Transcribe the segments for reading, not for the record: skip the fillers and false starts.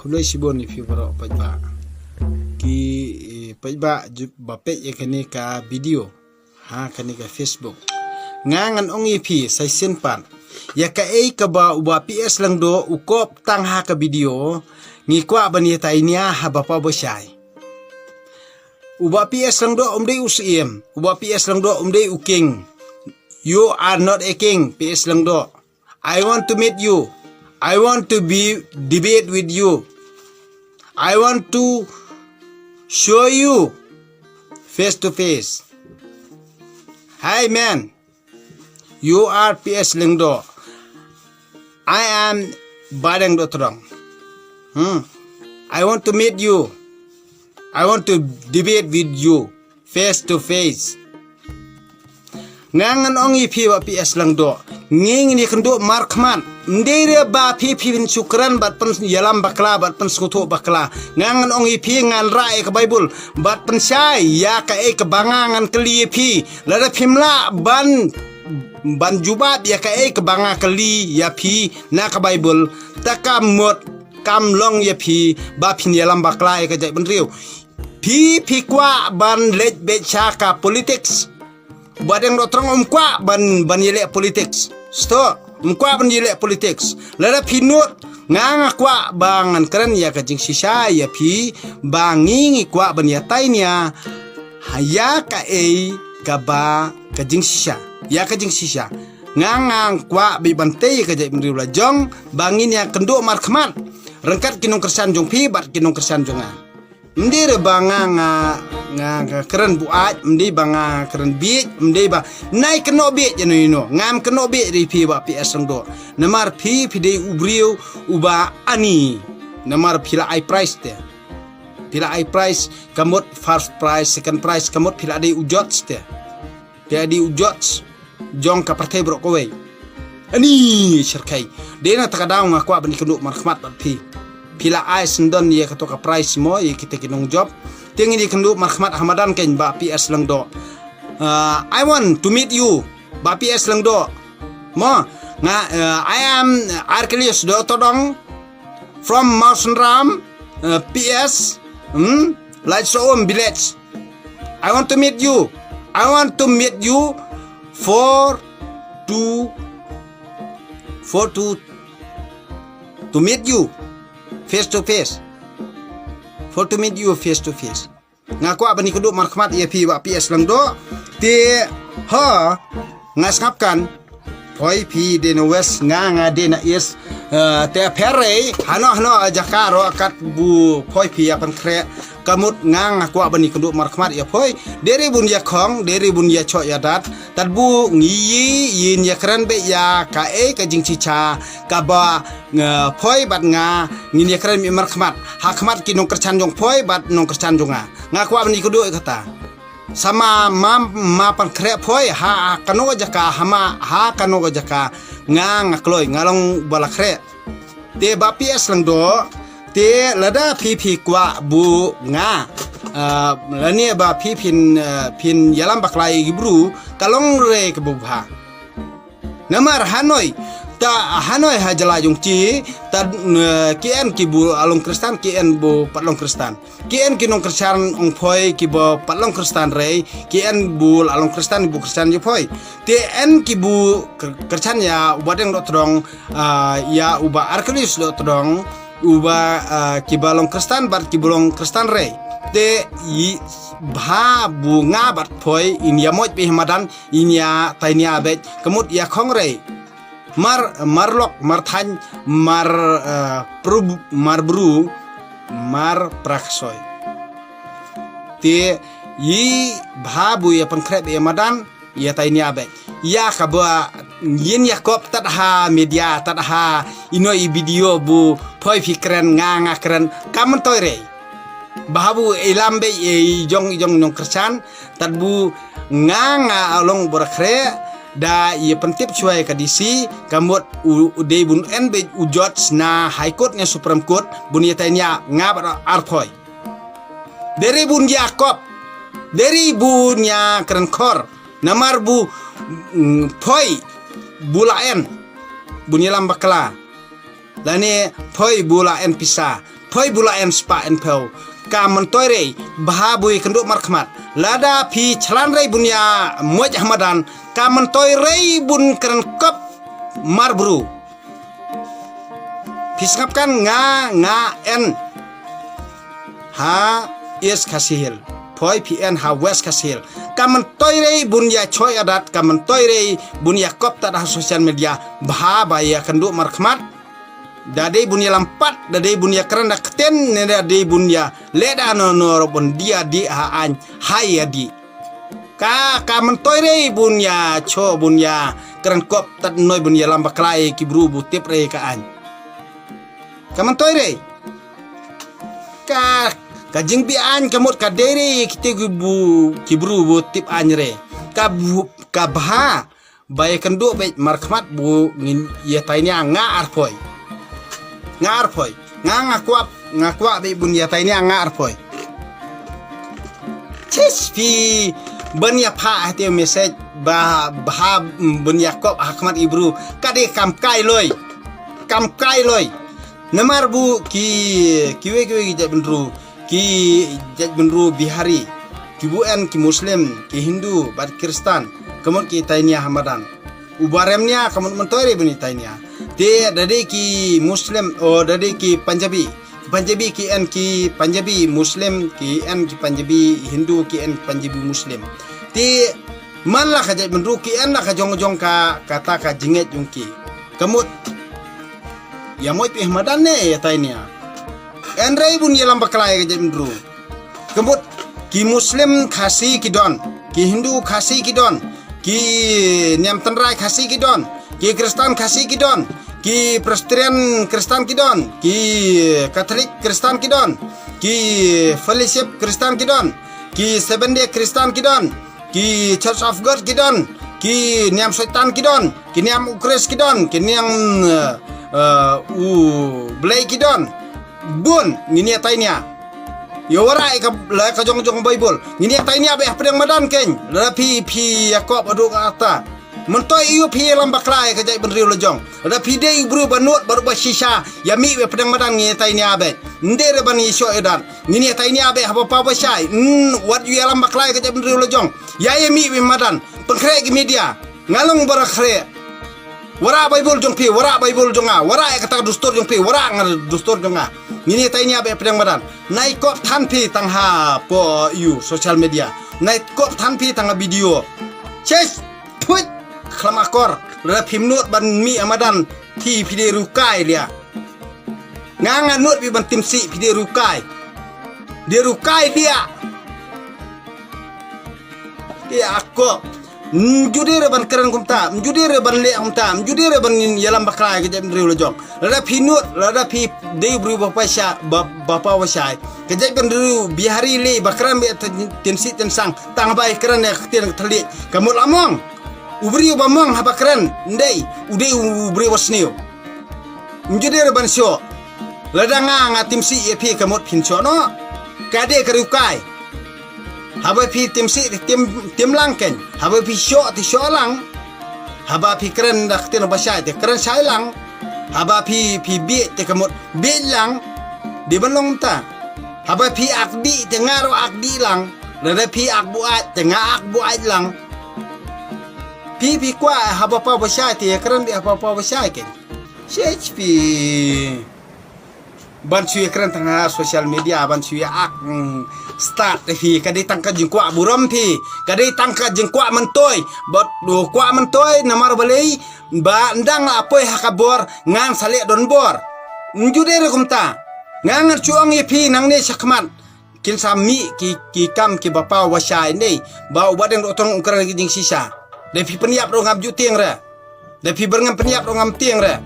kulai sibon ni fi baro pajba ki pajba bapet ya kani ka video ha kani ka Facebook ngangan ongi fi sai senpan ya ka ka ba uba PS lang do ukop tang ha ka video ngi kwa bani tainia ha bapa bosai uba PS lang do umdei usiem uba PS lang do umdei uking. You are not a king, PS lang do. I want to meet you. I want to be debate with you. I want to show you face to face. Hi man, you are PS lang do. I am Badang do Trong. I want to meet you. I want to debate with you face to face. Ngangan ongi pi wa PS lang do nging ni kendo markman ndere ba pi bin syukran bat pen yalam bakla bat pen skuto bakla ngangan ongi pi ngan rae ke Bible bat pen syai ya ka ke bangangan keli pi lada pimla ban jubat ya ka ke banga keli ya pi na ka Bible takamot kamlong ya pi ba pin yalam bakla ke jai ben riu pi kwa ban let becha ka politics Badang do Trong kwa ban yele politics. Sto kwa ban yele politics. Lada pinut nganga kwa bangan keren ya kajing sisa ya pi bangingi kwa ban ya tainya haya ka ka ba kajing sisa. Ya kajing sisa. Ngangang kwa bi bantei ka jai mriula jong bangin ya kendo markman. Rengkat kinong kersan jong pi bat kinong kersan jonga. Mdi re banga nga keren buat mdi banga keren bit mdi ba nai keno bit jeno ino ngam keno bit ri pi ba PS lang do namar pi de ubriu uba ani namar pila I price te pila I price kamot first price second price kamot pila de ujots te pila de ujots jong ka partai bro kowe ani serkai de na takadaw nga kwa ban kendo markhmat ba pi pila ai sendon ye katoka price mo ye kita kinong job tingin di kendu markhmat hamadan ken ba PS lang do I want to meet you ba PS lang do mo nga I am Archelaus do todong from Mountain Ram PS like so village I want to meet you for to meet you face to face for to meet you face to face ngaku abani kudu markhmat ya pi ba PS lang do te ha ngasngapkan poi pi de no west nga de na is te pere hano ajakaro akat bu poi pi apan kre kamut ngaku abani kudu markhmat ya poi deri bun ya khong deri bun ya cho ya dat tadbu ngi yin ya kran be ya ka ka jing chicha ka ba poi bat nga ngin ya kran mi markhmat hakmat ki nong kerchan jong poi bat nong kerchan jonga ngaku abani kudu kata sama ma pan kre poi ha kano jaka hama ha kano jaka ngakloi ngalong bala kre te ba PS lang do te lada pi kwa bu nga lani ba pi pin yalam baklai gibru kalong re ke bubha namar Hanoi hajala jong ci ta kien ki bu along kristan kien bu patlong kristan kien kinong kristan ong phoi ki bu patlong kristan re kien bu along kristan bu kristan je phoi te en ki bu kristan ya ubadeng do trong ya uba Archelaus do trong uba kibalong kristan bat kibalong kristan re te bha bunga bat phoi inya moj pi hamadan inya tainia bet kemut ya khong re marlok marthan marbru mar praksoy te yi bha bu ya pankrep ya madan ya tainia bet ya kabwa yin yakop tadha media tadha inoi video bu phoi fikren nga kren kamen toire bahabu ilambe jong nong kersan tadbu nga along borakre da ye pentip cuai kadisi kamot udei bun enbe ujots na high court nya supreme court bun yatanya nga arphoi dari bun yakop dari bun nya kren khor namar bu phoi bulaen bunyilam bakla lani phoi bulaen pisa phoi bula en spa en peu kaman toire bahabui kenduk markhmat lada pi chlan rei bunya moj hamadan kaman toire bun keren kop marbru pisngapkan nga en ha is kasihil phoi pn ha west kasihil kaman toire bunya choi adat kaman toire bunya kop ta sosial media bahabaya kenduk markhmat dadai bunya lampat dadai bunya kerana keten dadai bunya leda no bun dia di haan hayadi ka mentoire bunya cho bunya keren kop tat noi bunya lambak klai kibru butip re kaan ka mentoire ka jingbi an kamut ka dere kite kibru butip anyre ka bha bay kendu be markhmat bu ngin ya tainya nga arpoi ngarpoi ngakwak be bun ya tainya ngarpoi pi ben ya pha te message bah bun ya kop hakmat ibru kade kam kai loi namar bu kiwe jat benru bihari ki bu en ki muslim ki hindu bat kristan kemot ki tainya hamadan ubaremnya kemot mentoire buni tainya te dade ki muslim dade ki panjabi ki en ki panjabi muslim ki en ki panjabi hindu ki en panjabi muslim te man la ka jat benru ki en la ka jong ka kata ka jinget jungki kemut ya moi pi hamadan ne ya tainya en rei bun yelam baklai ka jat benru kemut ki muslim khasi ki don ki hindu khasi ki don ki nyam tanrai khasi ki don ki kristan khasi ki don ki presbyterian kristan ki don ki katolik kristan ki don ki fellowship kristan ki don ki seventh day kristan ki don ki church of god ki don ki nyam setan ki don ki nyam ukris ki don ki nyam blay ki don bun ngini tainya yo warai ka jong bible ngini tainya be pedang madan ken rapi yakop adu kata mentoi iu pi lam baklai ka jai benriu lejong rapi de ibru banut baru bashisha yami be pedang madan ngini tainya be ndere ban yisho edan ngini tainya be apa pa basai what you lam baklai ka jai benriu lejong ya yami be madan pengkre ki media ngalung barakre wara bible jong pi wara bible jonga wara kata dustur jong pi wara ngar dustur jonga ngini tainya be pedang madan nai kop than pi tangha po you social media nai kop than pi tangha video ches put klamakor la pimnut ban mi amadan ti pide rukai dia nganga nut bi ban timsi pide rukai dia rukai dia akko njudere ban keren kumta njudere ban le kumta njudere ban yalam bakrai ke jam riu lojong la pinut la pi de bru bapa wasai ke jam riu bihari le bakran be tensi tensang tang bai keren ya tin thali kamul among ubri bamong ha bakran ndai udai ubri wasniu njudere ban syo la danga ngatimsi epi kamut pincho no kade kerukai haba pi tim langken haba pi syo ti syo lang haba pi keren dak tin basai te keren sai lang haba pi bi te kamut bi lang di balong ta haba pi akdi te ngaro akdi lang lada pi akbuat te ngakbuat lang pi kwa haba pa basai te keren di apa pa basai ken chp ban suy keren tengah sosial media ban suy start fi kadai tangka jengkwa buram fi kadai tangka jengkwa mentoi bot do kwa mentoi namar balei ba ndang apoi hakabor ngang sale don bor njude rekumta ngang chuang ye fi nang ne sakman kin sami ki kam ki bapa wasai nei ba wadeng otong ukran jing sisa de fi peniap ro ngam ju tieng re de fi berngam peniap ro ngam tieng re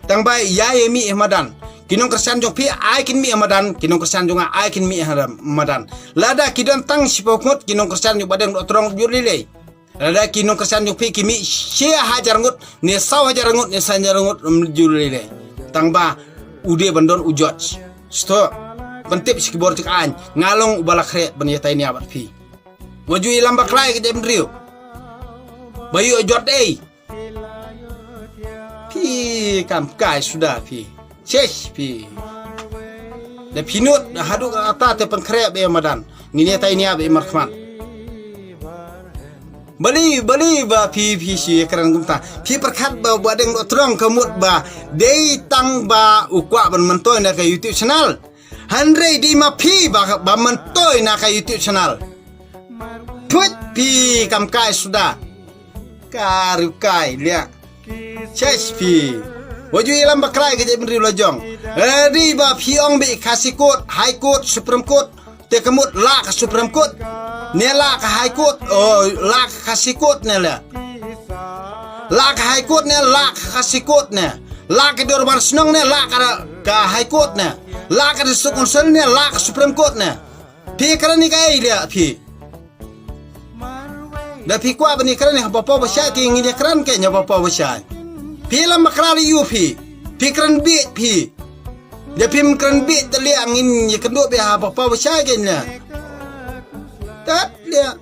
tang bai ya ye mi madan kinong kersan jong pi ai kin mi amadan kinong kersan jong ai kin mi amadan lada kidon tang sipokut kinong kersan jong badang otrong jurlile lada kinong kersan jong pi kimi sia hajar ngut ne saw hajar ngut ne sanjar ngut jurlile tang ba ude bandon ujot sto pentip sikibor tik an ngalong balakre banyata ini abat pi waju ilam baklai ke dem rio bayu ojot pi kam kai sudah pi Chesh pi de pinut haduk ata te pengkrep be madan ngini ta ini abe markman bali ba pi si keran gumta pi perkat ba badeng do trong kemut ba dei tang ba ukwa ban mentoy na ka YouTube channel handre di ma pi ba mentoy na ka YouTube channel put pi kam kai sudah karu kai lia chess pi waju ilam bakrai ke jebri lojong di ba pi ong be kasih court high court supreme court te kemut la ka supreme court ne la ka high court la ka kasih court ne la ka high court ne la ka kasih court ne la ka dor bar snong ne la ka high court ne la ka sukonsel ne la ka supreme court ne pi karani kai lia pi da pi kwa bani karani bapa basya ki ngi kran ke nya bapa basya pi lam makrali yu pi kran bi pi da pi kran bi tali angin ye kendo be ha bapa basya ke nya tat lia